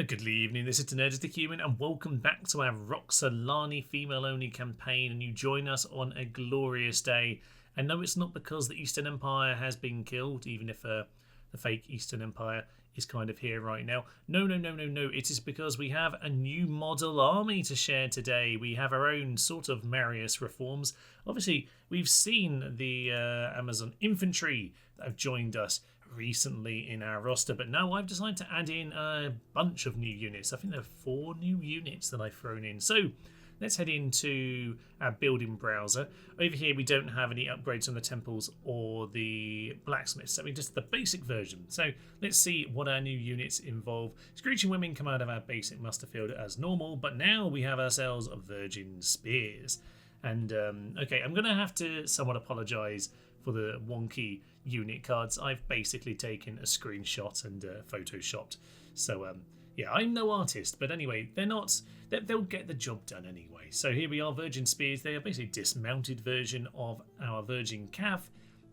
Good evening, this is Nerd the Human, and welcome back to our Roxolani female-only campaign. And you join us on a glorious day. And no, it's not because the Eastern Empire has been killed, even if the fake Eastern Empire is kind of here right now. No. It is because we have a new model army to share today. We have our own sort of Marius reforms. Obviously, we've seen the Amazon infantry that have joined us recently in our roster, but now I've decided to add in a bunch of new units. I think there are 4 new units that I've thrown in. So let's head into our building browser. Over here we don't have any upgrades on the temples or the blacksmiths, so we just the basic version. So let's see what our new units involve. Screeching women come out of our basic muster field as normal, but now we have ourselves virgin spears. And okay, I'm gonna have to somewhat apologize for the wonky unit cards. I've basically taken a screenshot and photoshopped. So yeah, I'm no artist, but anyway, they'll get the job done anyway. So here we are, Virgin Spears. They are basically a dismounted version of our Virgin Cav,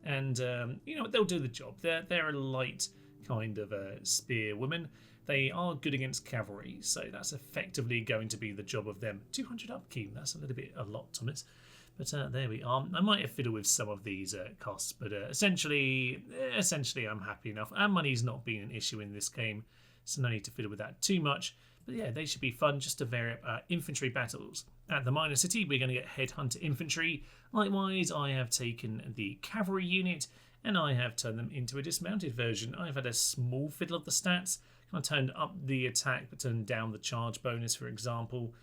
and you know, they'll do the job. They're a light kind of spear woman. They are good against cavalry, so that's effectively going to be the job of them. 200 upkeep, that's a lot, Thomas. But there we are. I might have fiddled with some of these costs, but essentially I'm happy enough. And money's not been an issue in this game, so no need to fiddle with that too much. But yeah, they should be fun just to vary up our infantry battles. At the minor city, we're going to get headhunter infantry. Likewise, I have taken the cavalry unit, and I have turned them into a dismounted version. I've had a small fiddle of the stats. Kind of turned up the attack, but turned down the charge bonus, for example.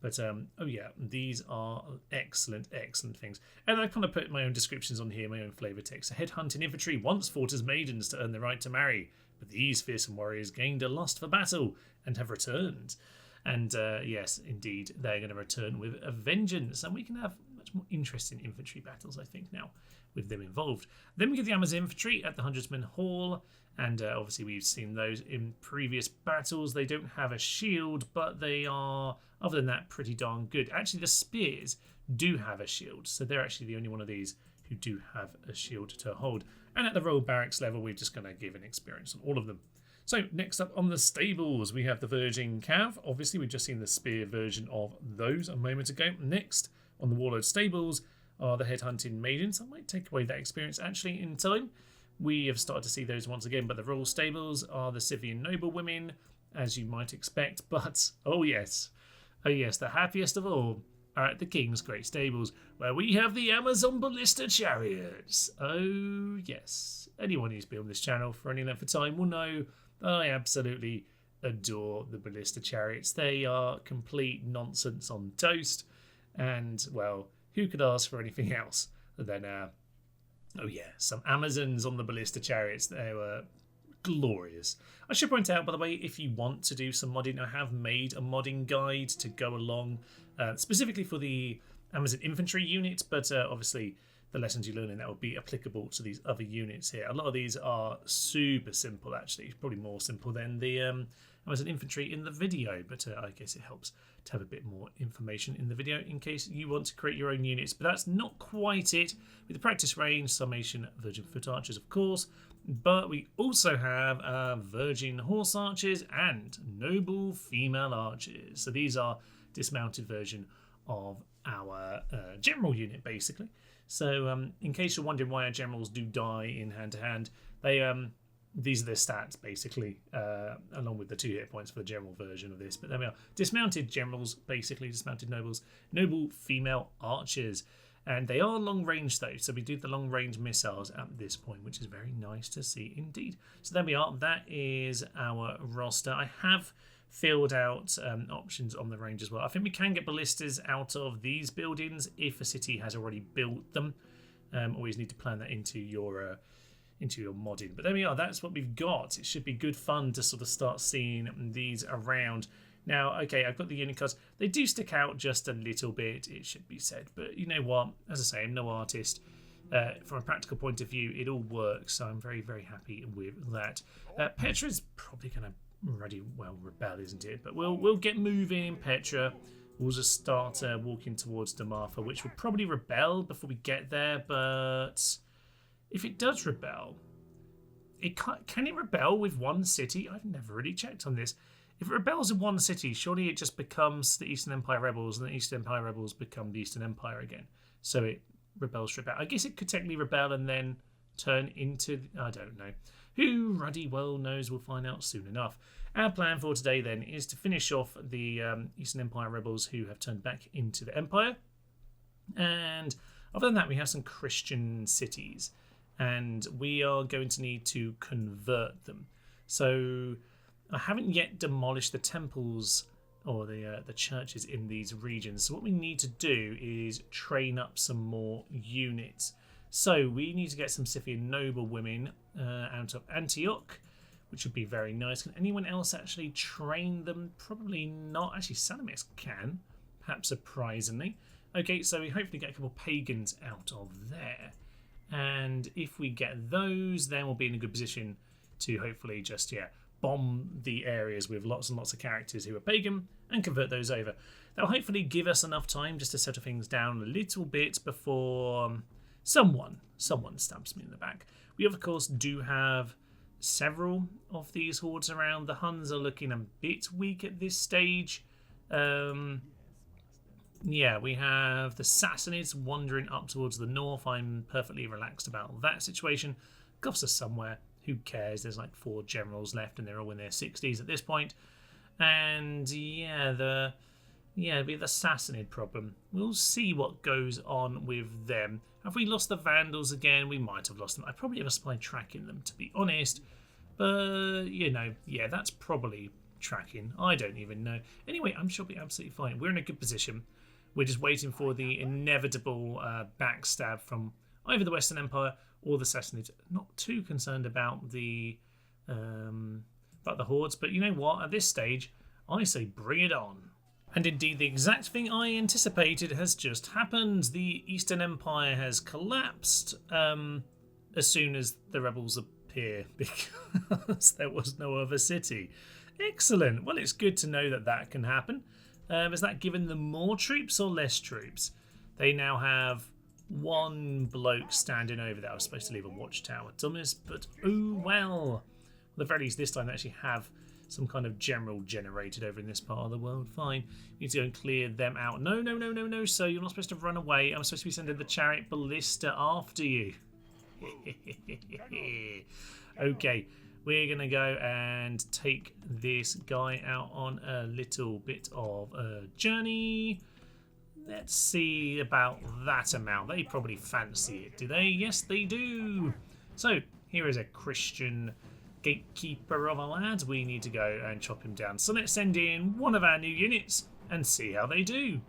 But, oh yeah, these are excellent things. And I kind of put my own descriptions on here, my own flavour text. So headhunting infantry once fought as maidens to earn the right to marry, but these fearsome warriors gained a lust for battle and have returned. And yes, indeed, they're going to return with a vengeance. And we can have much more interesting infantry battles, I think, now, with them involved. Then we get the Amazon infantry at the Hundredsman Hall. And obviously we've seen those in previous battles. They don't have a shield, but they are, other than that, pretty darn good. Actually, the spears do have a shield, so they're actually the only one of these who do have a shield to hold. And at the Royal Barracks level, we're just going to give an experience on all of them. So next up on the stables, we have the Virgin Cav. Obviously, we've just seen the spear version of those a moment ago. Next on the Warlord stables are the Headhunting Maidens. I might take away that experience actually in time. We have started to see those once again, but the Royal Stables are the Scythian Noble Women, as you might expect. But, oh yes, the happiest of all are at the King's Great Stables, where we have the Amazon Ballista Chariots. Oh yes, anyone who's been on this channel for any length of time will know that I absolutely adore the Ballista Chariots. They are complete nonsense on toast, and, well, who could ask for anything else than oh yeah, some Amazons on the Ballista Chariots. They were glorious. I should point out, by the way, if you want to do some modding, I have made a modding guide to go along, specifically for the Amazon infantry units, but obviously the lessons you learn in that will be applicable to these other units here. A lot of these are super simple, actually. Probably more simple than the Amazon infantry in the video, but I guess it helps to have a bit more information in the video in case you want to create your own units. But that's not quite it. With the practice range, summation, Virgin Foot Archers, of course, but we also have Virgin Horse Archers and Noble Female Archers. So these are dismounted version of our general unit, basically. So in case you're wondering why our generals do die in hand-to-hand, they these are their stats, basically, along with the 2 hit points for the general version of this. But there we are. Dismounted generals, basically, dismounted nobles. Noble female archers. And they are long range, though. So we do the long range missiles at this point, which is very nice to see indeed. So there we are. That is our roster. I have filled out options on the range as well. I think we can get ballistas out of these buildings if a city has already built them. Always need to plan that into your modding. But there we are, that's what we've got. It should be good fun to sort of start seeing these around. Now, okay, I've got the unit cards. They do stick out just a little bit, it should be said. But you know what? As I say, I'm no artist. From a practical point of view, it all works. So I'm very, very happy with that. Petra's probably going to rebel, isn't it? But we'll get moving, Petra. We'll just start walking towards Damartha, which will probably rebel before we get there. But if it does rebel, can it rebel with one city? I've never really checked on this. If it rebels in one city, surely it just becomes the Eastern Empire rebels, and the Eastern Empire rebels become the Eastern Empire again. So it rebels straight back. I guess it could technically rebel and then turn into... I don't know. Who ruddy well knows? We'll find out soon enough. Our plan for today then is to finish off the Eastern Empire rebels who have turned back into the Empire. And other than that, we have some Christian cities. And we are going to need to convert them. So I haven't yet demolished the temples or the churches in these regions. So what we need to do is train up some more units. So we need to get some Scythian noble women out of Antioch, which would be very nice. Can anyone else actually train them? Probably not. Actually, Salamis can, perhaps surprisingly. Okay, so we hopefully get a couple of pagans out of there. And if we get those, then we'll be in a good position to hopefully just, bomb the areas with lots and lots of characters who are pagan and convert those over. That'll hopefully give us enough time just to settle things down a little bit before someone stabs me in the back. We, of course, do have several of these hordes around. The Huns are looking a bit weak at this stage. Yeah, we have the Sassanids wandering up towards the north. I'm perfectly relaxed about that situation. Goths are somewhere. Who cares? There's like 4 generals left and they're all in their 60s at this point. And it'll be the Sassanid problem. We'll see what goes on with them. Have we lost the Vandals again? We might have lost them. I probably have a spy tracking them, to be honest. But, that's probably tracking. I don't even know. Anyway, I'm sure we'll be absolutely fine. We're in a good position. We're just waiting for the inevitable backstab from either the Western Empire or the Sassanids. Not too concerned about the hordes, but you know what? At this stage, I say bring it on. And indeed, the exact thing I anticipated has just happened. The Eastern Empire has collapsed as soon as the rebels appear because there was no other city. Excellent. Well, it's good to know that that can happen. Has that given them more troops or less troops? They now have 1 bloke standing over there. I was supposed to leave a watchtower, Thomas, but oh well. At the very least, this time they actually have some kind of general generated over in this part of the world. Fine. You need to go and clear them out. No, sir. You're not supposed to run away. I'm supposed to be sending the chariot ballista after you. Okay. We're going to go and take this guy out on a little bit of a journey. Let's see about that amount. They probably fancy it, do they? Yes, they do. So, here is a Christian gatekeeper of a lad. We need to go and chop him down. So let's send in one of our new units and see how they do.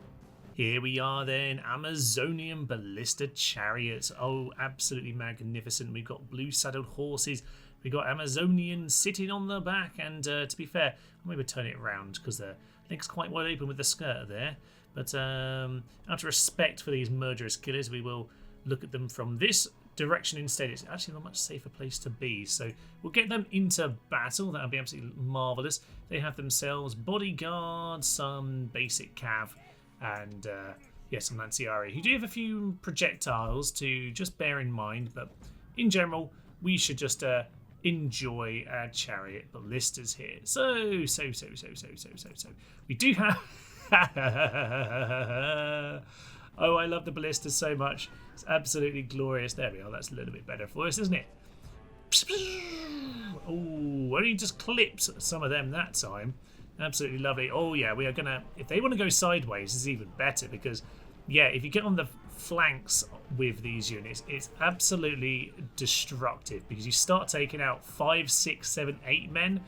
Here we are then, Amazonian ballista chariots. Oh, absolutely magnificent. We've got blue saddled horses. We've got Amazonians sitting on the back. And to be fair, I'm going to turn it around because the leg's quite wide open with the skirt there. But out of respect for these murderous killers, we will look at them from this direction instead. It's actually a much safer place to be. So we'll get them into battle. That would be absolutely marvellous. They have themselves bodyguards, some basic cav, and some Lanciari, who do have a few projectiles to just bear in mind. But in general, we should just enjoy our chariot ballistas here. So. We do have... Oh, I love the ballistas so much. It's absolutely glorious. There we are. That's a little bit better for us, isn't it? Oh, only just clips some of them that time. Absolutely lovely. Oh, yeah, we are going to... If they want to go sideways, it's even better because, if you get on the flanks with these units, it's absolutely destructive because you start taking out 5, 6, 7, 8 men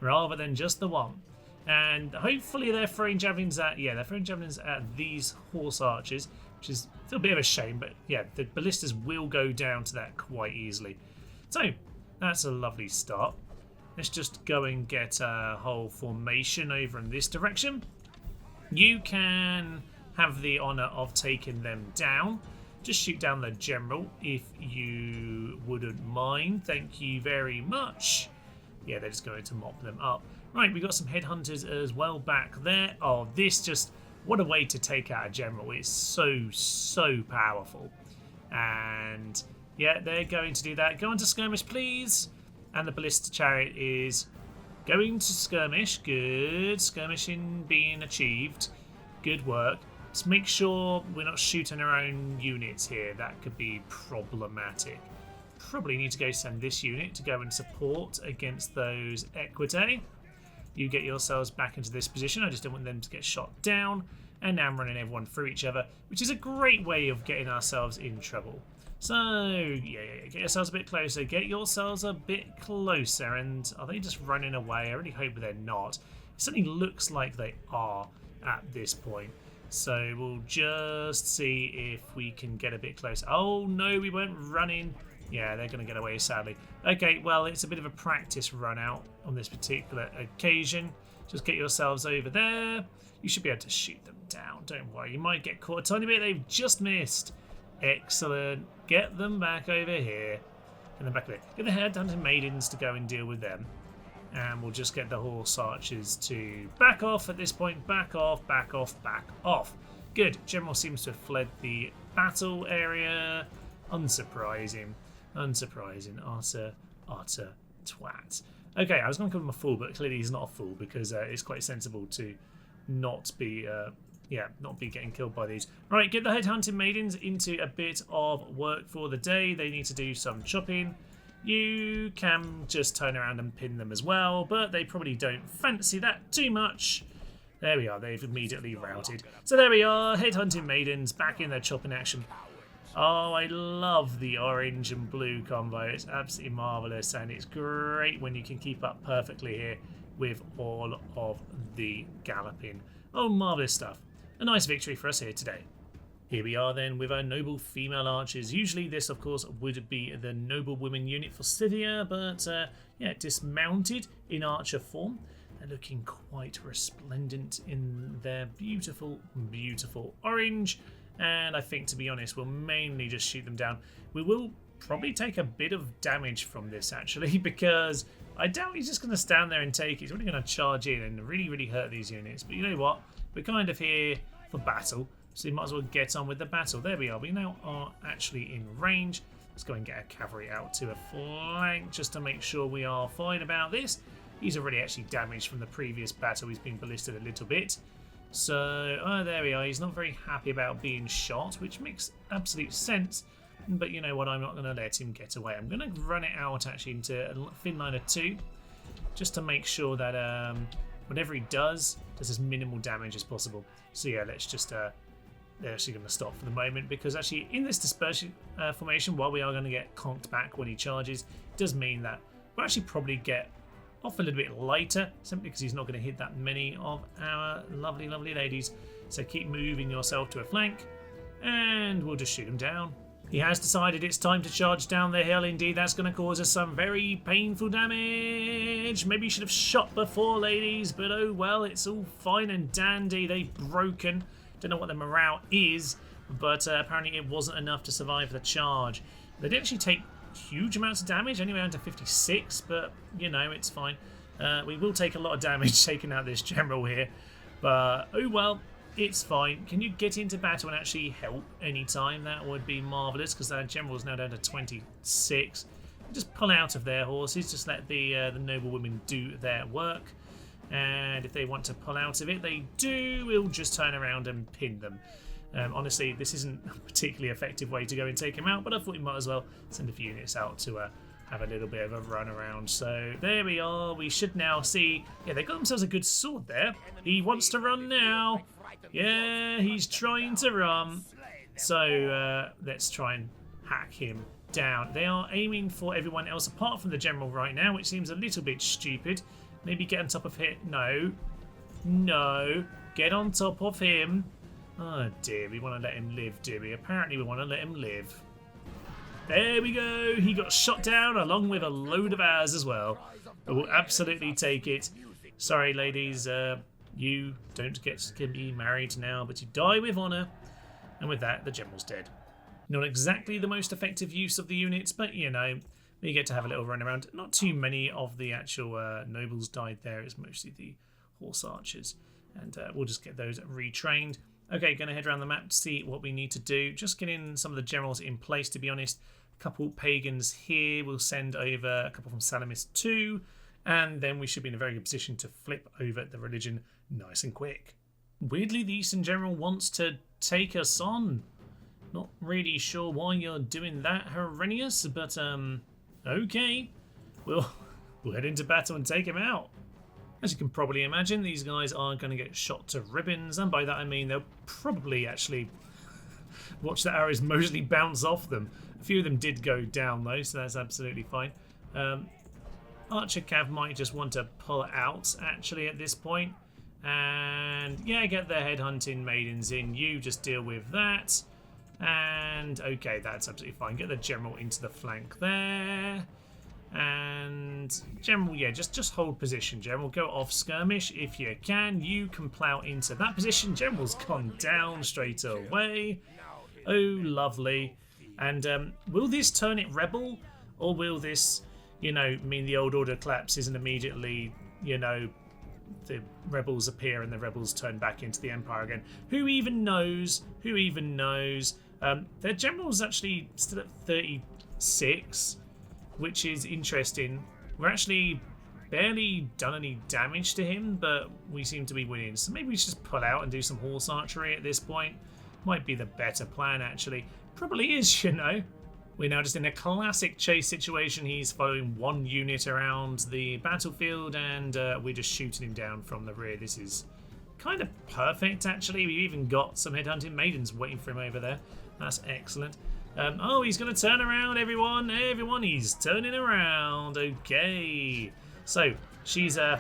rather than just the one. And hopefully they're throwing javelins at... they're throwing javelins at these horse archers, which is still a bit of a shame. But, the ballistas will go down to that quite easily. So, that's a lovely start. Let's just go and get a whole formation over in this direction. You can have the honour of taking them down. Just shoot down the general if you wouldn't mind. Thank you very much. They're just going to mop them up. Right, we've got some headhunters as well back there. Oh, what a way to take out a general. It's so powerful. And, they're going to do that. Go on to skirmish, please. And the ballista chariot is Going to skirmish. Good. Skirmishing being achieved. Good work. Let's make sure we're not shooting our own units here. That could be problematic. Probably need to go send this unit to go and support against those Equitae. You get yourselves back into this position. I just don't want them to get shot down. And now I'm running everyone through each other, which is a great way of getting ourselves in trouble. So, yeah, get yourselves a bit closer. Get yourselves a bit closer. And are they just running away? I really hope they're not. It certainly looks like they are at this point. So we'll just see if we can get a bit closer. Oh, no, we weren't running. Yeah, they're going to get away, sadly. Okay, well, it's a bit of a practice run out on this particular occasion. Just get yourselves over there. You should be able to shoot them down. Don't worry. You might get caught a tiny bit. They've just missed. Excellent. Get them back over here. Get them back there. Get the headhunting maidens to go and deal with them. And we'll just get the horse archers to back off at this point. Back off, back off, back off. Good. General seems to have fled the battle area. Unsurprising. Unsurprising. Utter twat. Okay, I was going to call him a fool, but clearly he's not a fool because it's quite sensible to not be getting killed by these. Right, get the headhunting maidens into a bit of work for the day. They need to do some chopping. You can just turn around and pin them as well, but they probably don't fancy that too much. There we are, they've immediately routed. So there we are, headhunting maidens back in their chopping action. Oh, I love the orange and blue combo. It's absolutely marvellous, and it's great when you can keep up perfectly here with all of the galloping. Oh, marvellous stuff. A nice victory for us here today. Here we are then with our noble female archers. Usually this, of course, would be the noble women unit for Scythia, but yeah, dismounted in archer form. They're looking quite resplendent in their beautiful, beautiful orange. And I think, to be honest, we'll mainly just shoot them down. We will probably take a bit of damage from this, actually, because I doubt he's just going to stand there and take it. He's really going to charge in and really, really hurt these units. But you know what? We're kind of here for battle, so you might as well get on with the battle. There we are. We now are actually in range. Let's go and get our cavalry out to a flank just to make sure we are fine about this. He's already actually damaged from the previous battle. He's been ballisted a little bit. So, oh, there we are. He's not very happy about being shot, which makes absolute sense. But you know what? I'm not going to let him get away. I'm going to run it out actually into a thin line of 2, just to make sure that whatever he does as minimal damage as possible. So yeah, let's just they're actually going to stop for the moment, because actually in this dispersion formation, while we are going to get conked back when he charges, it does mean that we'll actually probably get off a little bit lighter, simply because he's not going to hit that many of our lovely, lovely ladies. So keep moving yourself to a flank, and we'll just shoot him down. He has decided it's time to charge down the hill. Indeed, that's going to cause us some very painful damage. Maybe you should have shot before, ladies, but oh well, it's all fine and dandy. They've broken. Don't know what the morale is, but apparently it wasn't enough to survive the charge. They didn't actually take huge amounts of damage, anyway, down to 56, but you know, it's fine. We will take a lot of damage taking out this general here, but oh well, it's fine. Can you get into battle and actually help anytime? That would be marvellous, because our general's now down to 26. Just pull out of their horses, just let the noble women do their work, and if they want to pull out of it, they do. We'll just turn around and pin them. Honestly, this isn't a particularly effective way to go and take him out, but I thought we might as well send a few units out to have a little bit of a run around. So there we are. We should now see... Yeah, they got themselves a good sword there. He wants to run now. Yeah, he's trying to run. So let's try and hack him down. They are aiming for everyone else apart from the general right now, which seems a little bit stupid. Maybe get on top of him. No. No. Get on top of him. Oh dear, we want to let him live, do we? Apparently we want to let him live. There we go. He got shot down along with a load of ours as well. But we'll absolutely take it. Sorry, ladies. You don't get to be married now, but you die with honour. And with that, the general's dead. Not exactly the most effective use of the units, but you know, we get to have a little run around. Not too many of the actual nobles died there. It's mostly the horse archers. And we'll just get those retrained. Okay, going to head around the map to see what we need to do. Just getting some of the generals in place, to be honest. A couple pagans here. We'll send over a couple from Salamis too. And then we should be in a very good position to flip over the religion nice and quick. Weirdly, the Eastern General wants to take us on. Not really sure why you're doing that, Herennius, but okay. We'll head into battle and take him out. As you can probably imagine, these guys are going to get shot to ribbons, and by that I mean they'll probably actually watch the arrows mostly bounce off them. A few of them did go down though, so that's absolutely fine. Archer Cav might just want to pull out actually at this point. And yeah, get the headhunting maidens in. You just deal with that. And okay, that's absolutely fine. Get the general into the flank there. And general, yeah, just hold position. General, go off skirmish if you can. You can plow into that position. General's gone down straight away. Oh, lovely. And will this turn it rebel, or will this, mean the old order collapses and immediately, the rebels appear and the rebels turn back into the Empire again? Who even knows? Who even knows? Their general's actually still at 36, which is interesting. We're actually barely done any damage to him, but we seem to be winning. So maybe we should just pull out and do some horse archery at this point. Might be the better plan, actually. Probably is, We're now just in a classic chase situation. He's following one unit around the battlefield, and we're just shooting him down from the rear. This is kind of perfect, actually. We've even got some headhunting maidens waiting for him over there. That's excellent. Oh, he's going to turn around, everyone. Everyone, he's turning around. Okay. So, she's a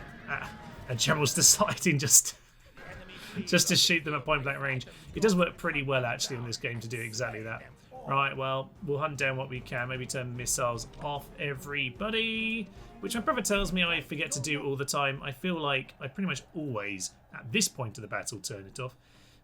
general's deciding just to shoot them at point-blank range. It does work pretty well, actually, in this game to do exactly that. Right, well, we'll hunt down what we can. Maybe turn missiles off everybody, which my brother tells me I forget to do all the time. I feel like I pretty much always, at this point of the battle, turn it off.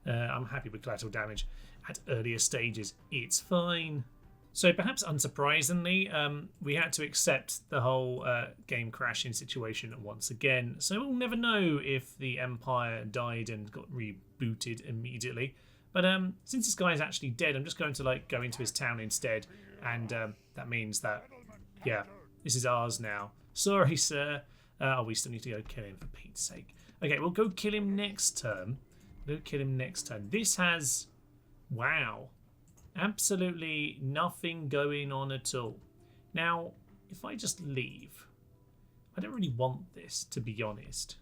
I'm happy with collateral damage. At earlier stages, it's fine. So perhaps unsurprisingly, we had to accept the whole game crashing situation once again. So we'll never know if the Empire died and got rebooted immediately. But since this guy is actually dead, I'm just going to go into his town instead, and that means that, yeah, this is ours now. Sorry, sir. We still need to go kill him, for Pete's sake. Okay, we'll go kill him next turn. This has, wow, absolutely nothing going on at all. Now, if I just leave, I don't really want this, to be honest.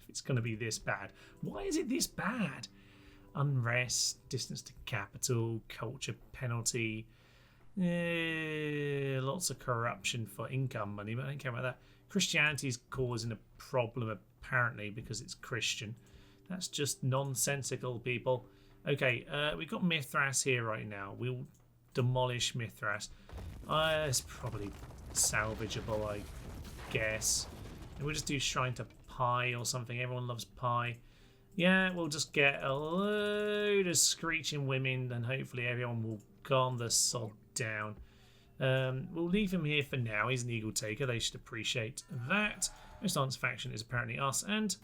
If it's going to be this bad, why is it this bad? Unrest, distance to capital, culture penalty, lots of corruption for income money, but I don't care about that. Christianity's causing a problem apparently because it's Christian. That's just nonsensical, people. Okay, we've got Mithras here right now. We'll demolish Mithras. It's probably salvageable, I guess. And we'll just do Shrine to Pi or something. Everyone loves pie. Yeah, we'll just get a load of screeching women and hopefully everyone will calm the sod down. We'll leave him here for now. He's an eagle taker. They should appreciate that. Most advanced faction is apparently us, and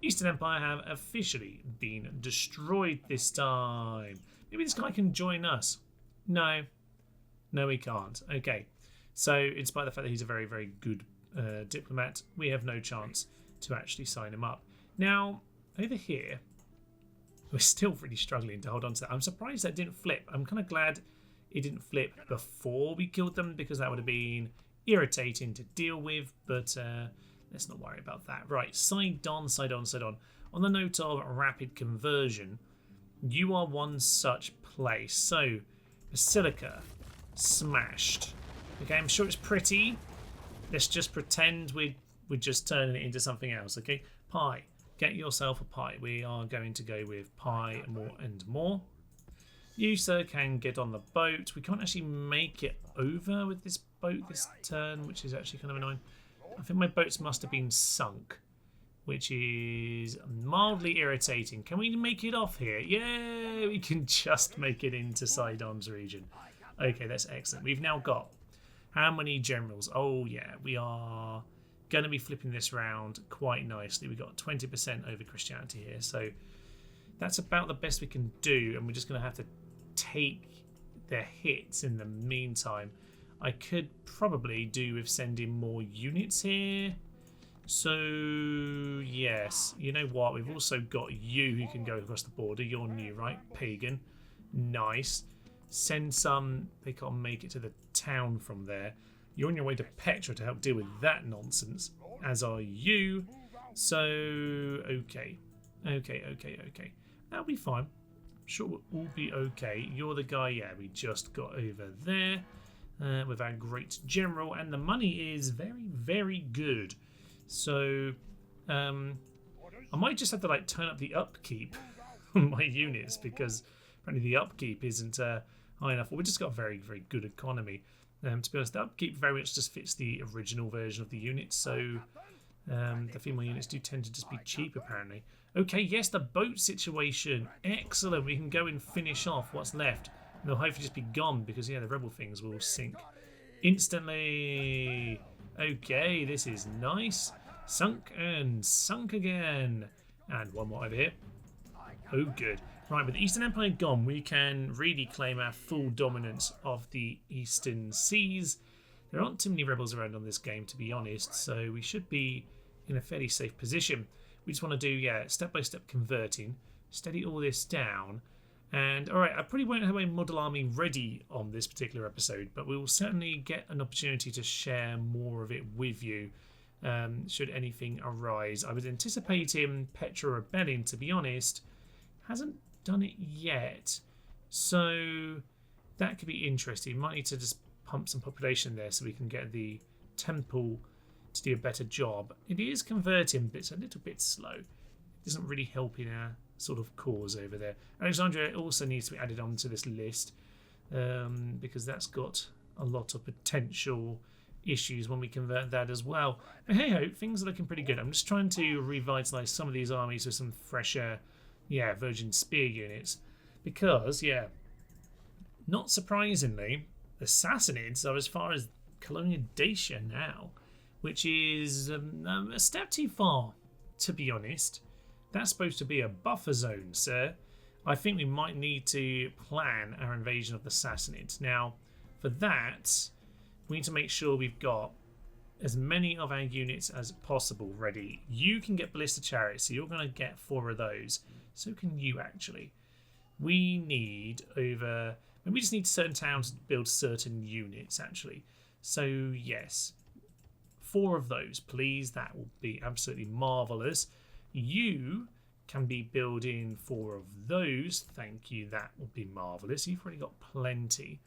Eastern Empire have officially been destroyed this time. Maybe this guy can join us. No, he can't. Okay, so in spite of the fact that he's a very, very good diplomat, we have no chance to actually sign him up. Now, over here, we're still really struggling to hold on to that. I'm surprised that didn't flip. I'm kind of glad it didn't flip before we killed them, because that would have been irritating to deal with, but let's not worry about that. Right, side on. On the note of rapid conversion, you are one such place. So, Basilica, smashed. Okay, I'm sure it's pretty. Let's just pretend we're just turning it into something else, okay? Pie. Get yourself a pie. We are going to go with pie more and more. You, sir, can get on the boat. We can't actually make it over with this boat this turn, which is actually kind of annoying. I think my boats must have been sunk, which is mildly irritating. Can we make it off here? Yeah, we can just make it into Sidon's region. Okay, that's excellent. We've now got how many generals? Oh, yeah, we are going to be flipping this round quite nicely. We got 20% over Christianity here, so that's about the best we can do, and we're just going to have to take their hits in the meantime. I could probably do with sending more units here. So, yes. You know what? We've also got you who can go across the border. You're new, right? Pagan. Nice. Send some... They can't make it to the town from there. You're on your way to Petra to help deal with that nonsense. As are you. So, okay. Okay. That'll be fine. I'm sure we'll all be okay. You're the guy, yeah, we just got over there with our great general. And the money is very, very good. So, I might just have to, like, turn up the upkeep on my units because apparently the upkeep isn't high enough. Well, we just got a very, very good economy. To be honest, the upkeep very much just fits the original version of the unit, so the female units do tend to just be cheap, apparently. Okay, yes, the boat situation. Excellent. We can go and finish off what's left. And they'll hopefully just be gone because, yeah, the rebel things will sink instantly. Okay, this is nice. Sunk and sunk again. And one more over here. Oh, good. Right, with the Eastern Empire gone, we can really claim our full dominance of the Eastern Seas. There aren't too many rebels around on this game, to be honest, so we should be in a fairly safe position. We just want to do, yeah, step-by-step converting, steady all this down. And, all right, I probably won't have a model army ready on this particular episode, but we will certainly get an opportunity to share more of it with you should anything arise. I was anticipating Petra rebelling, to be honest. Hasn't done it yet, so that could be interesting. Might need to just pump some population there so we can get the temple to do a better job. It is converting, but it's a little bit slow. It doesn't really help in our sort of cause over there. Alexandria also needs to be added onto this list because that's got a lot of potential issues when we convert that as well. But hey ho, things are looking pretty good. I'm just trying to revitalise some of these armies with some fresher Virgin Spear units. Because, not surprisingly, the Sassanids are as far as Colonia Dacia now, which is a step too far, to be honest. That's supposed to be a buffer zone, sir. I think we might need to plan our invasion of the Sassanids. Now, for that, we need to make sure we've got as many of our units as possible ready. You can get ballista chariots, so you're going to get 4 of those. So can you, actually. We need over... we just need certain towns to build certain units, actually. So, yes. 4 of those, please. That will be absolutely marvellous. You can be building 4 of those. Thank you. That will be marvellous. You've already got plenty.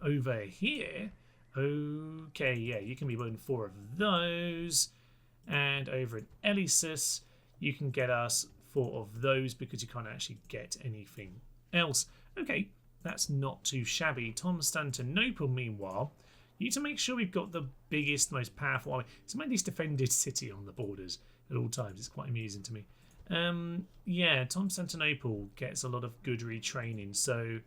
Over here... okay, yeah, you can be building 4 of those. And over in Elysus, you can get us 4 of those because you can't actually get anything else. Okay, that's not too shabby. Constantinople, meanwhile, you need to make sure we've got the biggest, most powerful army. It's my least defended city on the borders at all times. It's quite amusing to me. Constantinople gets a lot of good retraining, so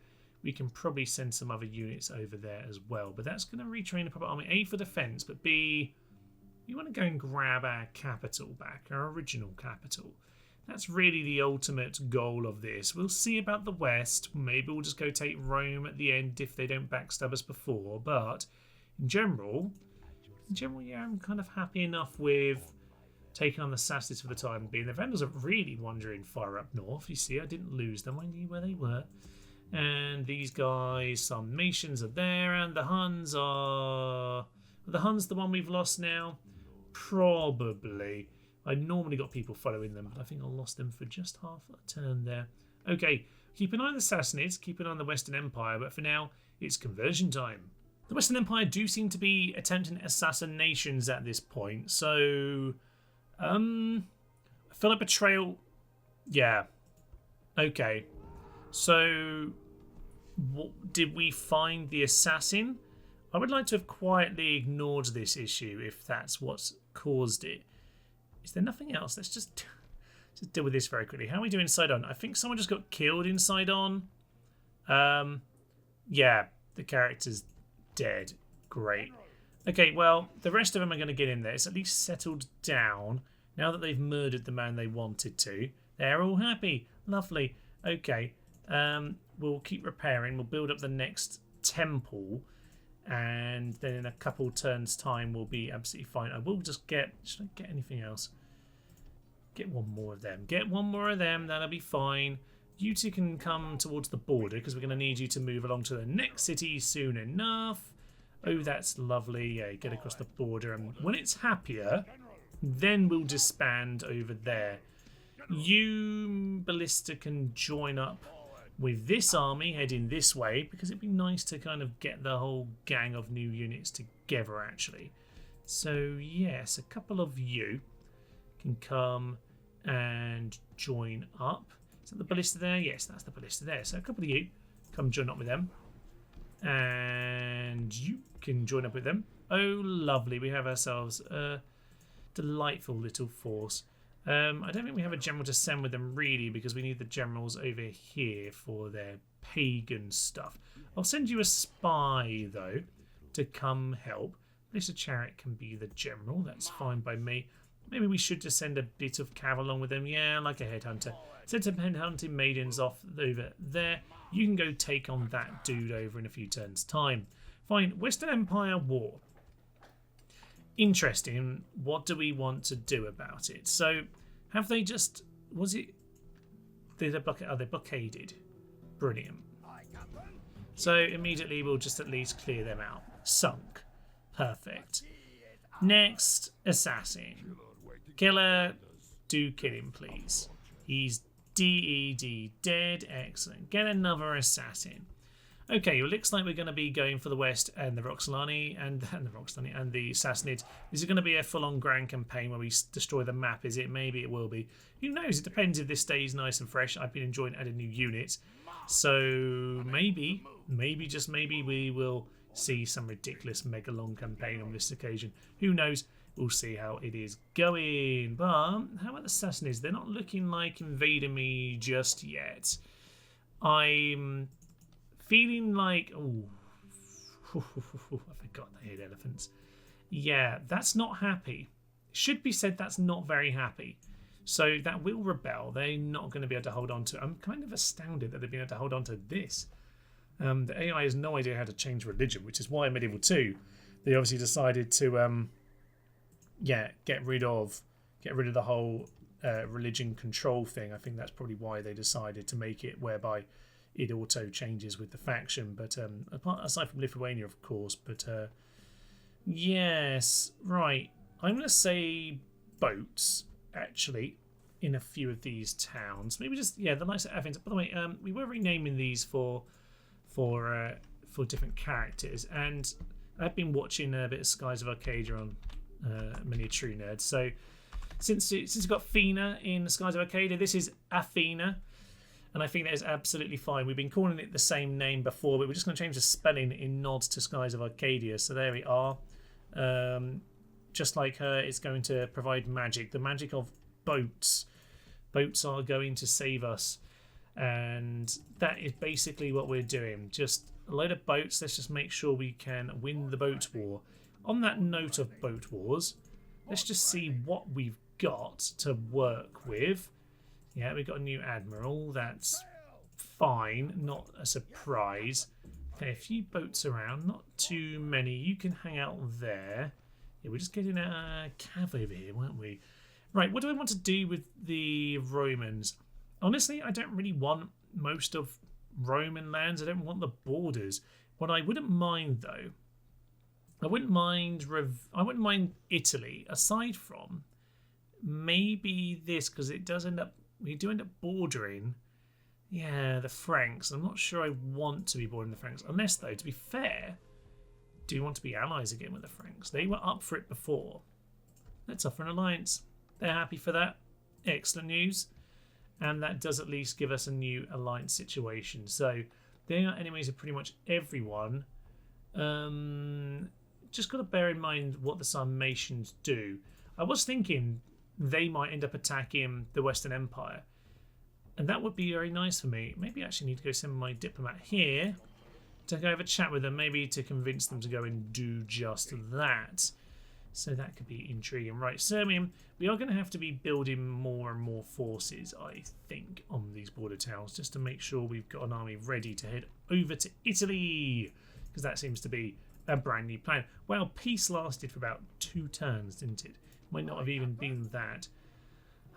we can probably send some other units over there as well. But that's going to retrain the proper army. A, for defence, but B, we want to go and grab our capital back, our original capital. That's really the ultimate goal of this. We'll see about the West. Maybe we'll just go take Rome at the end if they don't backstab us before. But in general, yeah, I'm kind of happy enough with taking on the Sassanids for the time being. The Vandals are really wandering far up north. You see, I didn't lose them. I knew where they were. And these guys, some nations are there, and the Huns are... Are the Huns the one we've lost now? Probably. I normally got people following them, but I think I lost them for just half a turn there. Okay, keep an eye on the Sassanids, keep an eye on the Western Empire, but for now, it's conversion time. The Western Empire do seem to be attempting assassinations at this point, so... I feel like betrayal... Yeah. Okay. So, did we find the assassin? I would like to have quietly ignored this issue if that's what's caused it. Is there nothing else? Let's just deal with this very quickly. How are we doing Sidon? I think someone just got killed in Sidon. Yeah, the character's dead. Great. Okay, well, the rest of them are going to get in there. It's at least settled down now that they've murdered the man they wanted to. They're all happy. Lovely. Okay. We'll keep repairing. We'll build up the next temple. and then in a couple turns time we'll be absolutely fine. I will just get, should I get anything else? Get one more of them. Get one more of them, that'll be fine. You two can come towards the border because we're going to need you to move along to the next city soon enough. Oh, that's lovely. Yeah, get across the border, and when it's happier, then we'll disband over there. You, Ballista, can join up with this army heading this way because it'd be nice to kind of get the whole gang of new units together, actually. So, yes, a couple of you can come and join up. Is that the Ballista there? Yes, that's the Ballista there. So a couple of you come join up with them. And you can join up with them. Oh, lovely. We have ourselves a delightful little force. I don't think we have a general to send with them, really, because we need the generals over here for their pagan stuff. I'll send you a spy, though, to come help. This Chariot can be the general. That's fine by me. Maybe we should just send a bit of cav along with them. Yeah, like a headhunter. Send some headhunting maidens off over there. You can go take on that dude over in a few turns' time. Fine. Western Empire War. Interesting. What do we want to do about it? So, have they just... Was it... Are they blockaded? Brilliant. So, immediately we'll just at least clear them out. Sunk. Perfect. Next, assassin. Killer, do kill him, please. He's DED, dead. Excellent. Get another assassin. Okay, well, it looks like we're going to be going for the West and the Roxolani and the Sassanids. Is it going to be a full-on grand campaign where we destroy the map? Is it? Maybe it will be. Who knows? It depends if this stays nice and fresh. I've been enjoying adding new units. So maybe, just maybe, we will see some ridiculous mega long campaign on this occasion. Who knows? We'll see how it is going. But how about the Sassanids? They're not looking like invading me just yet. I'm feeling like... Oh, I forgot they hate elephants. Yeah, that's not happy. Should be said that's not very happy. So that will rebel. They're not going to be able to hold on to it. I'm kind of astounded that they've been able to hold on to this. The AI has no idea how to change religion, which is why in Medieval 2 they obviously decided to get rid of the whole religion control thing. I think that's probably why they decided to make it whereby it auto changes with the faction. But aside from Lithuania, of course. But yes, right. I'm going to say boats actually in a few of these towns. Maybe just the likes of Athens. By the way, we were renaming these for different characters, and I've been watching a bit of Skies of Arcadia on Many a True Nerd. So since we've got Fina in Skies of Arcadia, this is Athena, and I think that is absolutely fine. We've been calling it the same name before, but we're just going to change the spelling in nods to Skies of Arcadia. So there we are. Just like her, it's going to provide magic, the magic of boats. Boats are going to save us, and that is basically what we're doing. Just a load of boats. Let's just make sure we can win the boat war. On that note of boat wars, let's just see what we've got to work with. Yeah, we've got a new admiral. That's fine. Not a surprise. Okay, a few boats around. Not too many. You can hang out there. Yeah, we're just getting a cav over here, weren't we? Right, what do I want to do with the Romans? Honestly, I don't really want most of Roman lands. I don't want the borders. What I wouldn't mind, though, I wouldn't mind Italy, aside from maybe this, because we do end up bordering, the Franks. I'm not sure I want to be bordering the Franks, unless, though, to be fair, do you want to be allies again with the Franks? They were up for it before. Let's offer an alliance. They're happy for that. Excellent news. And that does at least give us a new alliance situation. So they are enemies of pretty much everyone. Just got to bear in mind what the Sarmatians do. I was thinking they might end up attacking the Western Empire, and that would be very nice for me. Maybe I actually need to go send my diplomat here to go have a chat with them, maybe to convince them to go and do just that. So that could be intriguing. Right, Sirmium, we are going to have to be building more and more forces, I think, on these border towns, just to make sure we've got an army ready to head over to Italy, because that seems to be a brand new plan. Well, peace lasted for about 2 turns, didn't it? Might not have even been that.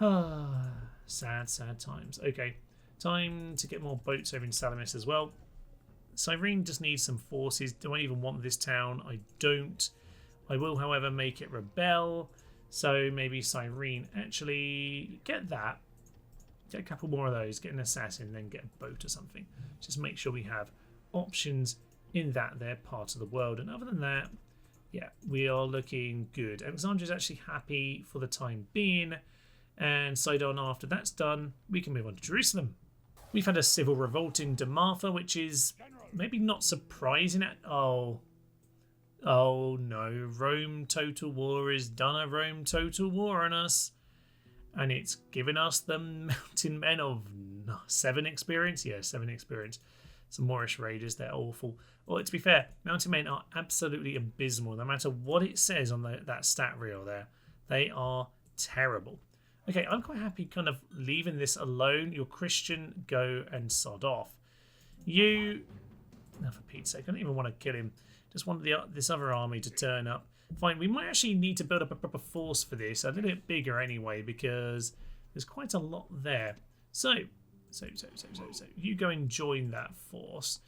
Ah, sad, sad times. Okay, time to get more boats over in Salamis as well. Cyrene just needs some forces. Do I even want this town? I don't. I will, however, make it rebel. So maybe Cyrene actually get that. Get a couple more of those. Get an assassin, then get a boat or something. Just make sure we have options in that there part of the world. And other than that, yeah, we are looking good. Alexandria's actually happy for the time being. And Sidon, after that's done, we can move on to Jerusalem. We've had a civil revolt in Damatha, which is maybe not surprising. Oh no, Rome Total War has done a Rome Total War on us. And it's given us the Mountain Men of 7 experience. Yeah, 7 experience. Some Moorish raiders, they're awful. Well, to be fair, Mountain Men are absolutely abysmal. No matter what it says on that stat reel there, they are terrible. Okay, I'm quite happy kind of leaving this alone. You're Christian, go and sod off. You... Now, for Pete's sake, I don't even want to kill him. Just want this other army to turn up. Fine, we might actually need to build up a proper force for this. A little bit bigger anyway, because there's quite a lot there. So, you go and join that force.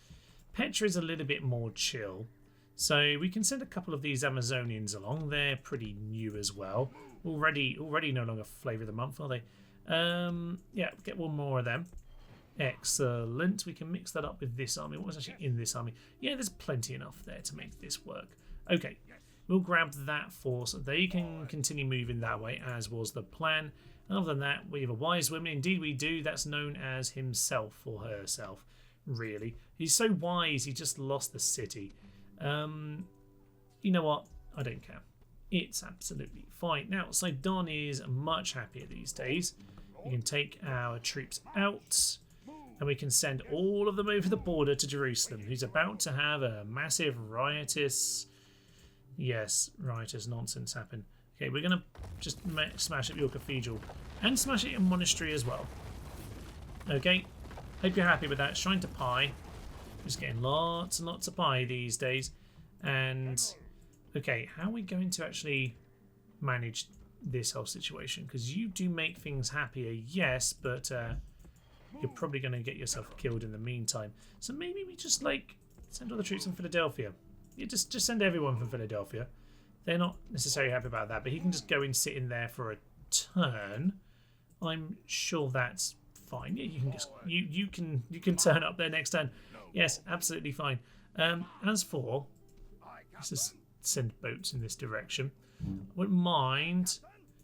Petra is a little bit more chill. So we can send a couple of these Amazonians along. They're pretty new as well. Already no longer flavour of the month, are they? Yeah, get one more of them. Excellent. We can mix that up with this army. What was actually in this army? Yeah, there's plenty enough there to make this work. Okay, we'll grab that force. They can continue moving that way, as was the plan. And other than that, we have a wise woman. Indeed we do. That's known as himself or herself, really. He's so wise, he just lost the city. You know what? I don't care. It's absolutely fine. Now, Sidon is much happier these days. We can take our troops out and we can send all of them over the border to Jerusalem, who's about to have a massive riotous nonsense happen. Okay, we're going to just smash up your cathedral and smash it in monastery as well. Okay, hope you're happy with that. Shrine to Pi. Just getting lots and lots of pie these days. And okay, how are we going to actually manage this whole situation? Because you do make things happier, yes, but you're probably going to get yourself killed in the meantime. So maybe we just like send all the troops from Philadelphia. Yeah, just send everyone from Philadelphia. They're not necessarily happy about that, but he can just go and sit in there for a turn. I'm sure that's fine. Yeah, you can just you can turn up there next turn. Yes, absolutely fine. As for, let's just send boats in this direction. I wouldn't mind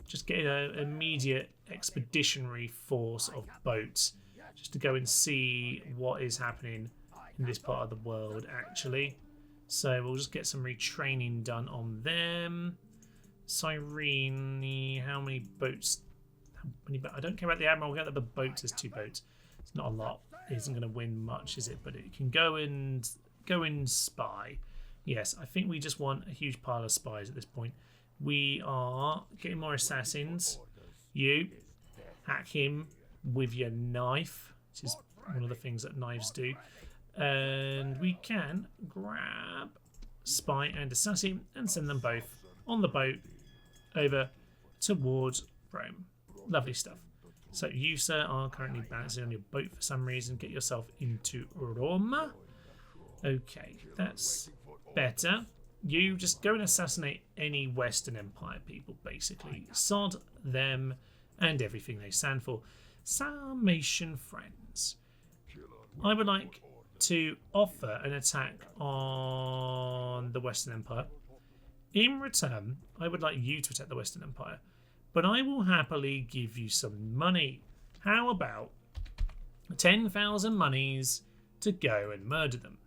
just getting an immediate expeditionary force of boats just to go and see what is happening in this part of the world, actually. So we'll just get some retraining done on them. Cyrene, how many boats? I don't care about the Admiral, I'll get the boats. There's 2 boats. It's not a lot. It isn't going to win much, is it? But it can go and spy. Yes, I think we just want a huge pile of spies at this point. We are getting more assassins. You hack him with your knife, which is one of the things that knives do. And we can grab spy and assassin and send them both on the boat over towards Rome. Lovely stuff. So you, sir, are currently balancing on your boat for some reason. Get yourself into Rome. Okay, that's better. You just go and assassinate any Western Empire people, basically. Sod them and everything they stand for. Sarmatian friends. I would like to offer an attack on the Western Empire. In return, I would like you to attack the Western Empire, but I will happily give you some money. How about 10,000 monies to go and murder them?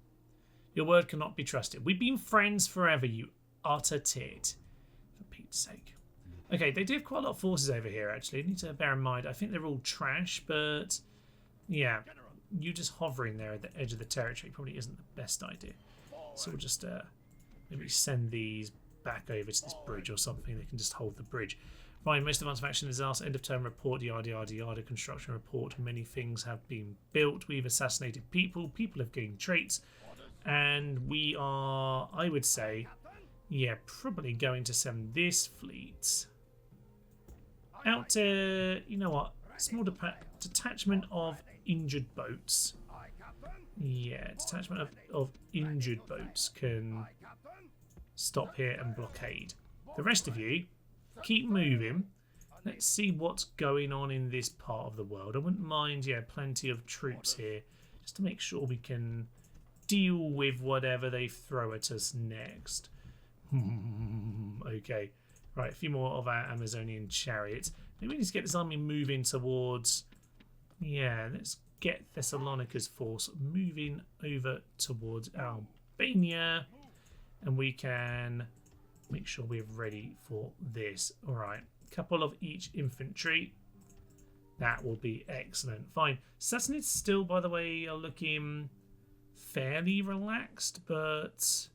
Your word cannot be trusted. We've been friends forever, you utter tit. For Pete's sake. Okay, they do have quite a lot of forces over here, actually. I need to bear in mind, I think they're all trash, but yeah, you just hovering there at the edge of the territory probably isn't the best idea. So we'll just maybe send these back over to this bridge or something. They can just hold the bridge. Fine, most advanced faction is asked. End of term report, yada yada yada. Construction report. Many things have been built. We've assassinated people. People have gained traits. And we are, I would say, yeah, probably going to send this fleet out to, you know what, small detachment of injured boats. Yeah, detachment of injured boats can stop here and blockade. The rest of you, keep moving. Let's see what's going on in this part of the world. I wouldn't mind, yeah, plenty of troops here, just to make sure we can deal with whatever they throw at us next. Okay, right, a few more of our Amazonian chariots. Maybe we need to get this army moving towards, yeah, let's get Thessalonica's force moving over towards Albania, and we can make sure we're ready for this. All right, couple of each infantry. That will be excellent. Fine. Sassanids still, by the way, are looking fairly relaxed, but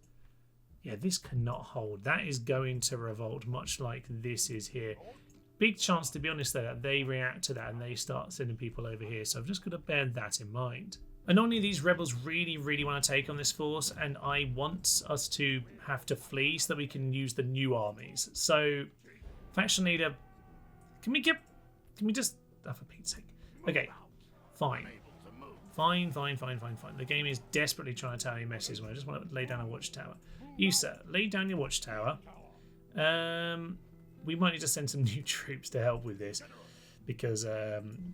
yeah, this cannot hold. That is going to revolt, much like this is here. Big chance, to be honest, though, that they react to that and they start sending people over here. So I've just got to bear that in mind. And only these rebels really, really want to take on this force, and I want us to have to flee so that we can use the new armies. So, faction leader, can we just, oh, for Pete's sake. Okay, fine. Fine. The game is desperately trying to tell me messages when I just want to lay down a watchtower. You, sir, lay down your watchtower. We might need to send some new troops to help with this because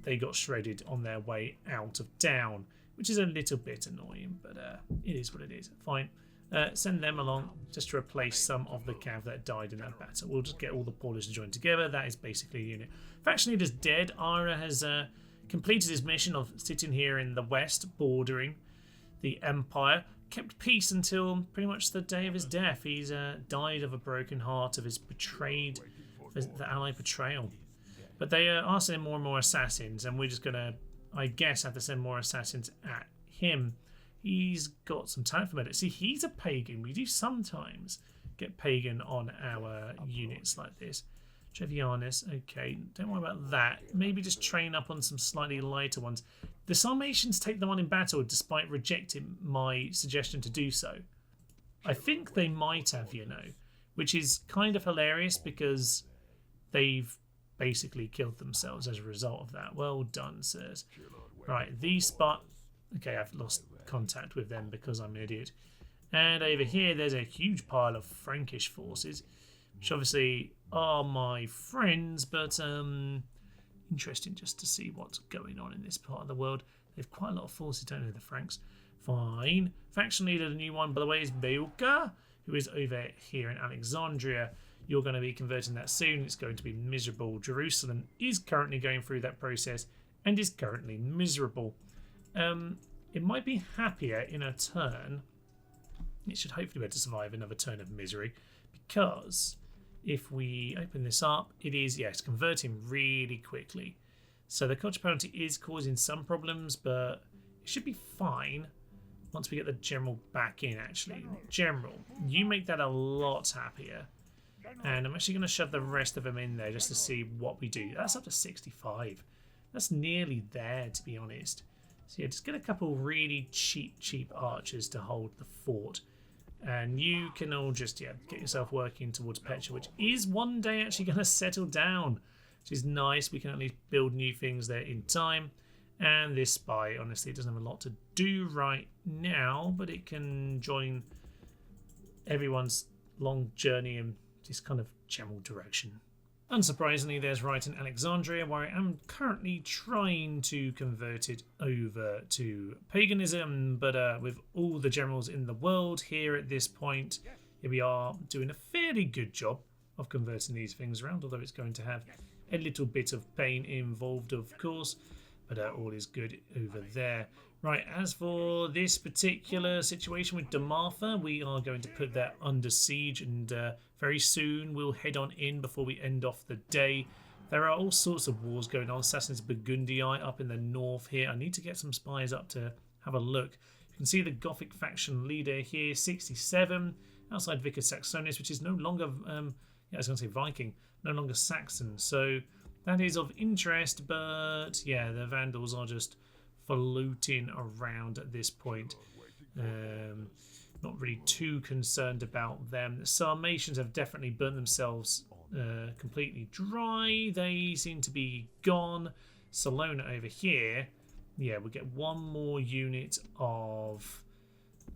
they got shredded on their way out of town, which is a little bit annoying, but it is what it is. Fine. Send them along just to replace some of the cav that died in that battle. We'll just get all the Polish to join together. That is basically a unit. Faction leader's dead. Ara has completed his mission of sitting here in the west, bordering the Empire. Kept peace until pretty much the day of his death. He's died of a broken heart of his betrayed, the Allied betrayal. But they are sending more and more assassins, and we're just going to, I guess, have to send more assassins at him. He's got some talent for medic. See, he's a pagan. We do sometimes get pagan on our units like this. Trevianus, okay, don't worry about that. Maybe just train up on some slightly lighter ones. The Sarmatians take them on in battle despite rejecting my suggestion to do so. I think they might have, you know, which is kind of hilarious because they've basically killed themselves as a result of that. Well done, sirs. Right, these spot. Okay, I've lost contact with them because I'm an idiot. And over here, there's a huge pile of Frankish forces, which obviously are my friends, but interesting just to see what's going on in this part of the world. They've quite a lot of forces, don't they, the Franks? Fine. Faction leader, the new one, by the way, is Beulka, who is over here in Alexandria. You're going to be converting that soon. It's going to be miserable. Jerusalem is currently going through that process and is currently miserable. It might be happier in a turn. It should hopefully be able to survive another turn of misery, because if we open this up, it is, yes, converting really quickly. So the culture penalty is causing some problems, but it should be fine once we get the general back in, actually. General, you make that a lot happier. And I'm actually going to shove the rest of them in there just to see what we do. That's up to 65. That's nearly there, to be honest. So yeah, just get a couple really cheap archers to hold the fort. And you can all just, yeah, get yourself working towards Petra, which is one day actually going to settle down, which is nice. We can at least build new things there in time. And this spy, honestly, doesn't have a lot to do right now, but it can join everyone's long journey in this kind of general direction. Unsurprisingly, there's right in Alexandria, where I am currently trying to convert it over to paganism, but with all the generals in the world here at this point, we are doing a fairly good job of converting these things around, although it's going to have a little bit of pain involved, of course, but all is good over there. Right, as for this particular situation with Damartha, we are going to put that under siege, and very soon we'll head on in before we end off the day. There are all sorts of wars going on. Sassanids Burgundii up in the north here. I need to get some spies up to have a look. You can see the Gothic faction leader here, 67, outside Vicus Saxonis, which is no longer, I was going to say Viking, no longer Saxon. So that is of interest, but yeah, the Vandals are just floating around at this point. Not really too concerned about them. The Sarmatians have definitely burnt themselves completely dry. They seem to be gone. Salona over here, yeah, we'll get one more unit of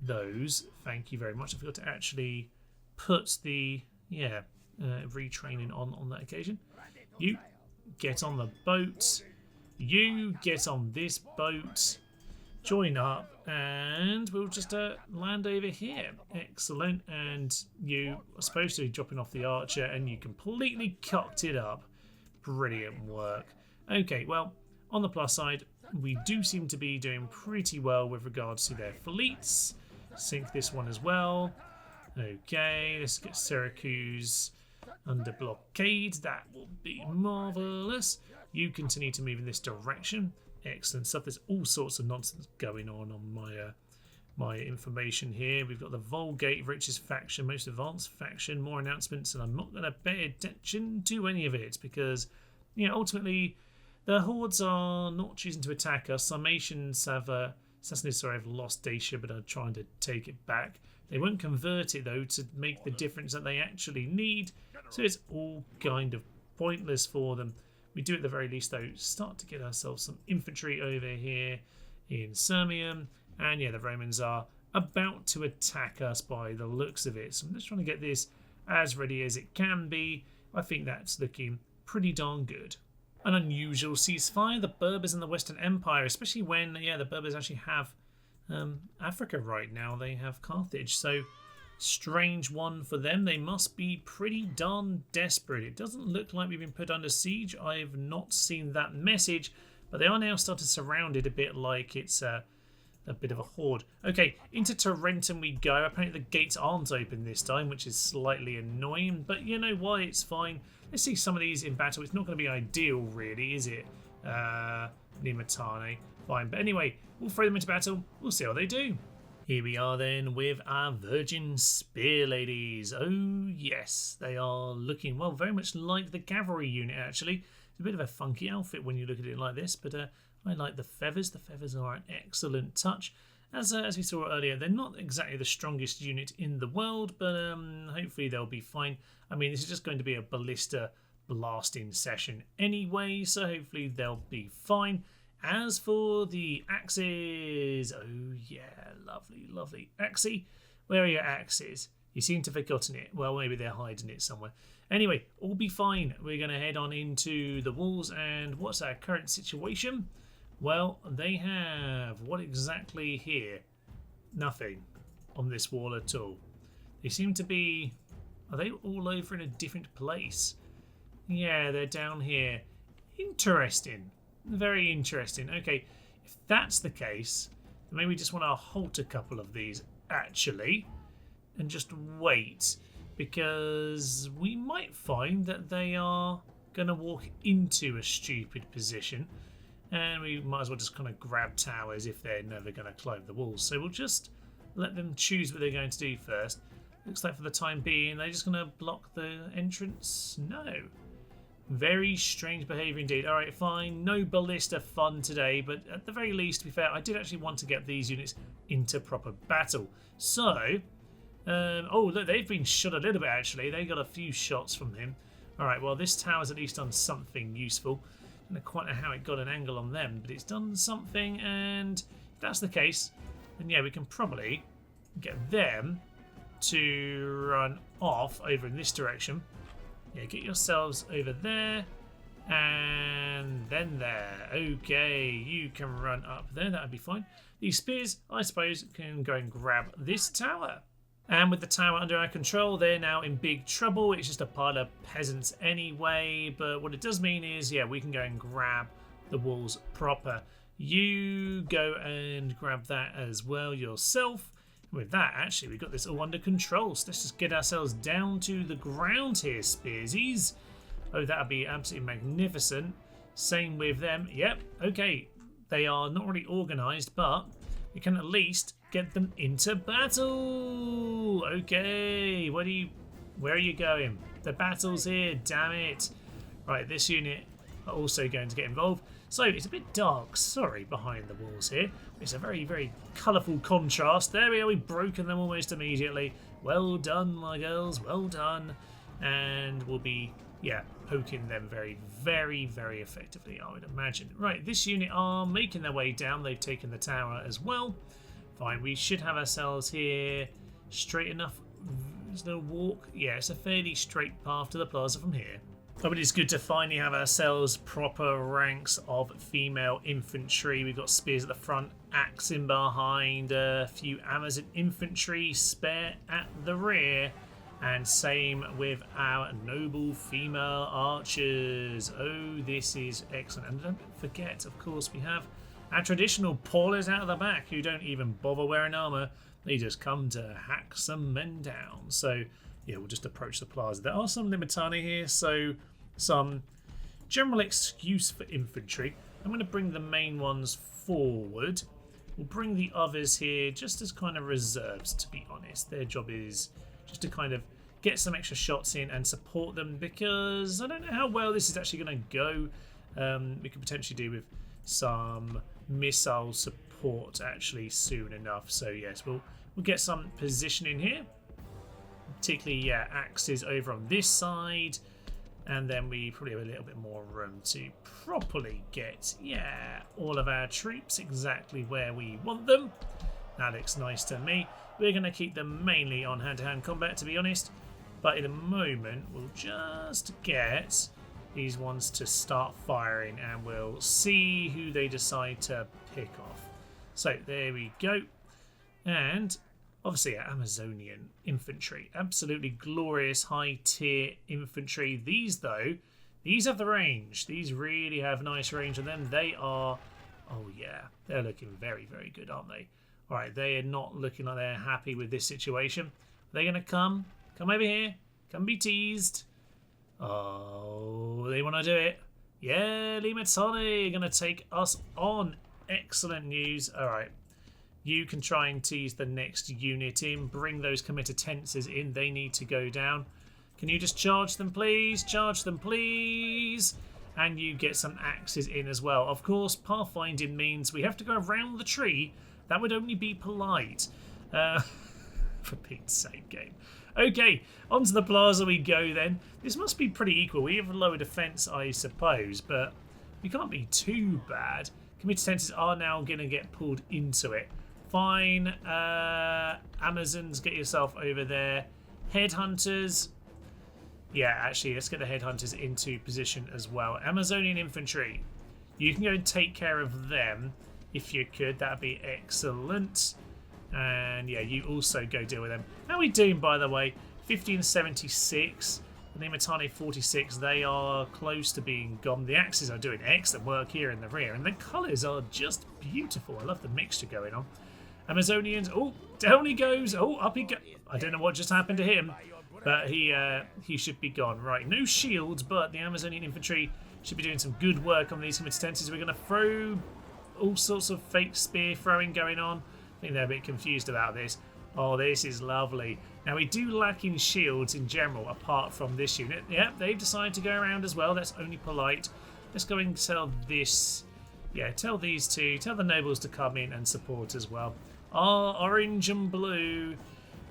those. Thank you very much. I forgot to actually put the retraining on that occasion. You get on the boat. You get on this boat. Join up, and we'll just land over here. Excellent. And you are supposed to be dropping off the archer, and you completely cocked it up. Brilliant work. Okay, well, on the plus side, we do seem to be doing pretty well with regards to their fleets. Sink this one as well. Okay, let's get Syracuse under blockade. That will be marvellous. You continue to move in this direction. Excellent stuff. There's all sorts of nonsense going on my information here. We've got the Vulgate richest faction, most advanced faction, more announcements, and I'm not going to pay attention to any of it because, ultimately, the hordes are not choosing to attack us. Sarmatians have have lost Dacia, but are trying to take it back. They won't convert it though to make the difference that they actually need, so it's all kind of pointless for them. We do at the very least though start to get ourselves some infantry over here in Sirmium, and yeah, the Romans are about to attack us by the looks of it. So I'm just trying to get this as ready as it can be. I think that's looking pretty darn good. An unusual ceasefire, the Berbers and the Western Empire, especially when the Berbers actually have Africa right now. They have Carthage, so strange one for them. They must be pretty darn desperate. It doesn't look like we've been put under siege. I've not seen that message, but they are now starting to surround it a bit like it's a bit of a horde. Okay, into Tarentum we go. Apparently the gates aren't open this time, which is slightly annoying, but you know why, it's fine. Let's see some of these in battle. It's not going to be ideal really, is it? Nimatane, fine. But anyway, we'll throw them into battle. We'll see how they do. Here we are then with our Virgin Spear Ladies. Oh yes, they are looking, well, very much like the cavalry unit actually. It's a bit of a funky outfit when you look at it like this, but I like the feathers. The feathers are an excellent touch. As we saw earlier, they're not exactly the strongest unit in the world, but hopefully they'll be fine. I mean, this is just going to be a ballista blasting session anyway, so hopefully they'll be fine. As for the axes, oh yeah, lovely, lovely. Axie, where are your axes? You seem to have forgotten it. Well, maybe they're hiding it somewhere. Anyway, all be fine. We're going to head on into the walls, and what's our current situation? Well, they have, what exactly here? Nothing on this wall at all. They seem to be, are they all over in a different place? Yeah, they're down here. Interesting. Very interesting. Okay, if that's the case, then maybe we just want to halt a couple of these, actually, and just wait, because we might find that they are going to walk into a stupid position, and we might as well just kind of grab towers if they're never going to climb the walls. So we'll just let them choose what they're going to do first. Looks like for the time being, they're just going to block the entrance. No. Very strange behaviour indeed. Alright, fine. No ballista fun today, but at the very least, to be fair, I did actually want to get these units into proper battle. So, oh, look, they've been shot a little bit, actually. They got a few shots from him. Alright, well, this tower's at least done something useful. I don't quite know how it got an angle on them, but it's done something, and if that's the case, then yeah, we can probably get them to run off over in this direction. Yeah, get yourselves over there, and then there. Okay, you can run up there, that would be fine. These spears, I suppose, can go and grab this tower. And with the tower under our control, they're now in big trouble. It's just a pile of peasants anyway, but what it does mean is, yeah, we can go and grab the walls proper. You go and grab that as well yourself. With that, actually, we've got this all under control, so let's just get ourselves down to the ground here, Spearsies. Oh, that would be absolutely magnificent. Same with them. Yep, okay. They are not really organised, but we can at least get them into battle. Okay, where are you going? The battle's here, damn it. Right, this unit are also going to get involved. So it's a bit dark, sorry, behind the walls here. It's a very, very colourful contrast. There we are, we've broken them almost immediately. Well done, my girls, well done. And we'll be, yeah, poking them very, very, very effectively, I would imagine. Right, this unit are making their way down. They've taken the tower as well. Fine, we should have ourselves here straight enough. There's no walk. Yeah, it's a fairly straight path to the plaza from here. But it's good to finally have ourselves proper ranks of female infantry. We've got spears at the front, axe in behind, a few Amazon infantry spare at the rear. And same with our noble female archers. Oh, this is excellent. And don't forget, of course, we have our traditional Paulers out of the back who don't even bother wearing armour. They just come to hack some men down. So, yeah, we'll just approach the plaza. There are some Limitani here, so some general excuse for infantry. I'm going to bring the main ones forward. We'll bring the others here just as kind of reserves, to be honest. Their job is just to kind of get some extra shots in and support them, because I don't know how well this is actually going to go. We could potentially do with some missile support actually soon enough. So yes, we'll get some positioning here, particularly yeah, axes over on this side, and then we probably have a little bit more room to properly get all of our troops exactly where we want them. That looks nice to me. We're going to keep them mainly on hand-to-hand combat, to be honest, but in a moment we'll just get these ones to start firing and we'll see who they decide to pick off. So there we go. And obviously our Amazonian infantry, absolutely glorious high tier infantry. These though, these have the range. These really have nice range on them. They are, oh yeah, they're looking very, very good, aren't they? All right, they are not looking like they're happy with this situation. They're going to come over here, come be teased. Oh, they want to do it. Yeah, Limitani are going to take us on. Excellent news. All right, you can try and tease the next unit in. Bring those committences in. They need to go down. Can you just charge them, please? Charge them, please. And you get some axes in as well. Of course, pathfinding means we have to go around the tree. That would only be polite. For Pete's sake, game. Okay, onto the plaza we go then. This must be pretty equal. We have a lower defence, I suppose, but we can't be too bad. Committences are now going to get pulled into it. Fine. Amazons, get yourself over there. Headhunters. Yeah, actually, let's get the headhunters into position as well. Amazonian infantry. You can go and take care of them. If you could, that'd be excellent. And yeah, you also go deal with them. How are we doing, by the way? 1576. The Limitani 46. They are close to being gone. The axes are doing excellent work here in the rear. And the colours are just beautiful. I love the mixture going on. Amazonians. Oh, down he goes. Oh, up he goes. I don't know what just happened to him. But he should be gone. Right, no shields, but the Amazonian infantry should be doing some good work on these committences. We're going to throw all sorts of fake spear throwing going on. I think they're a bit confused about this. Oh, this is lovely. Now, we do lack in shields in general, apart from this unit. Yeah, they've decided to go around as well. That's only polite. Let's go and tell this. Yeah, tell these two. Tell the nobles to come in and support as well. Oh, orange and blue.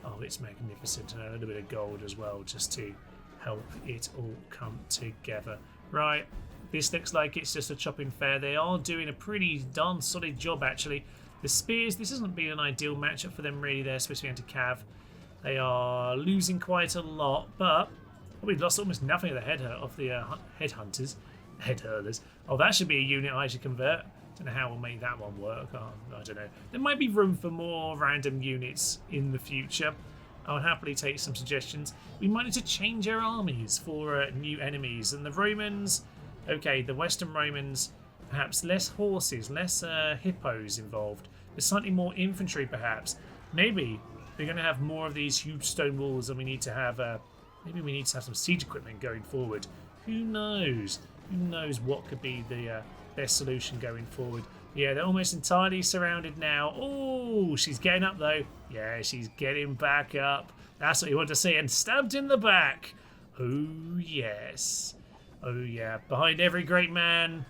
Oh, it's magnificent. And a little bit of gold as well, just to help it all come together. Right. This looks like it's just a chopping fair. They are doing a pretty darn solid job, actually. The spears, this hasn't been an ideal matchup for them, really. They're supposed to be anti-cav. They are losing quite a lot, but we've lost almost nothing of the headhunters. Headhurlers. Oh, that should be a unit I should convert. Don't know how we'll make that one work. Oh, I don't know. There might be room for more random units in the future. I'll happily take some suggestions. We might need to change our armies for new enemies. And the Romans... Okay, the Western Romans, perhaps less horses, less hippos involved. There's slightly more infantry, perhaps. Maybe we're going to have more of these huge stone walls, and we need to have. Maybe we need to have some siege equipment going forward. Who knows? Who knows what could be the best solution going forward? Yeah, they're almost entirely surrounded now. Oh, she's getting up though. Yeah, she's getting back up. That's what you want to see. And stabbed in the back. Oh yes. Oh yeah, behind every great man,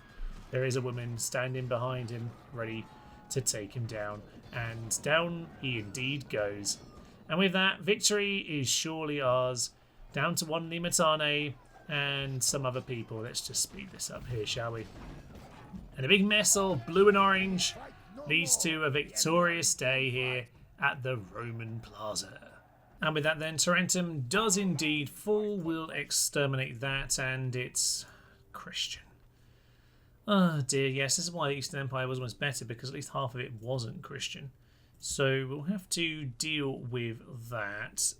there is a woman standing behind him, ready to take him down. And down he indeed goes. And with that, victory is surely ours. Down to one Limatane and some other people. Let's just speed this up here, shall we? And a big mess of blue and orange leads to a victorious day here at the Roman Plaza. And with that then, Tarentum does indeed fall. We'll exterminate that, and it's Christian. Oh dear, yes, this is why the Eastern Empire was once better, because at least half of it wasn't Christian. So we'll have to deal with that.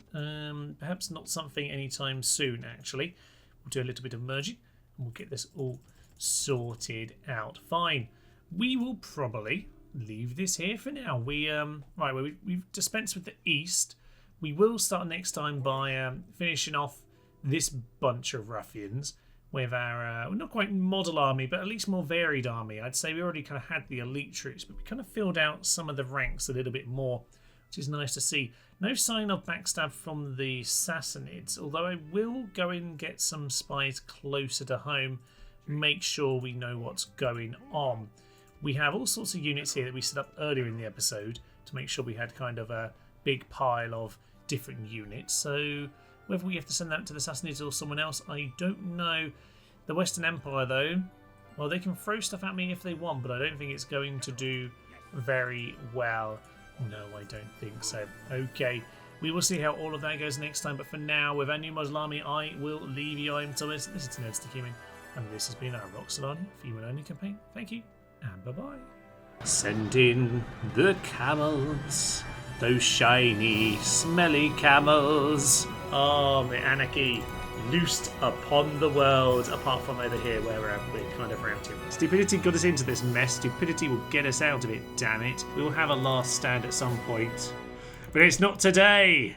Perhaps not something anytime soon, actually. We'll do a little bit of merging, and we'll get this all sorted out. Fine. We will probably leave this here for now. We've dispensed with the East. We will start next time by finishing off this bunch of ruffians with our, not quite model army, but at least more varied army. I'd say we already kind of had the elite troops, but we kind of filled out some of the ranks a little bit more, which is nice to see. No sign of backstab from the Sassanids, although I will go and get some spies closer to home, make sure we know what's going on. We have all sorts of units here that we set up earlier in the episode to make sure we had kind of a big pile of different units. So whether we have to send that to the Sassanids or someone else, I don't know. The Western Empire, though, well, they can throw stuff at me if they want, but I don't think it's going to do very well. No, I don't think so. Okay, we will see how all of that goes next time, but for now, with our new model army, I will leave you. I'm Thomas, this is Nerds to Human, and this has been our Roxolani female-only campaign. Thank you, and bye-bye. Send in the camels, those shiny, smelly camels. Oh, the anarchy loosed upon the world, apart from over here where we're kind of routed. Stupidity got us into this mess. Stupidity will get us out of it, damn it. We will have a last stand at some point. But it's not today!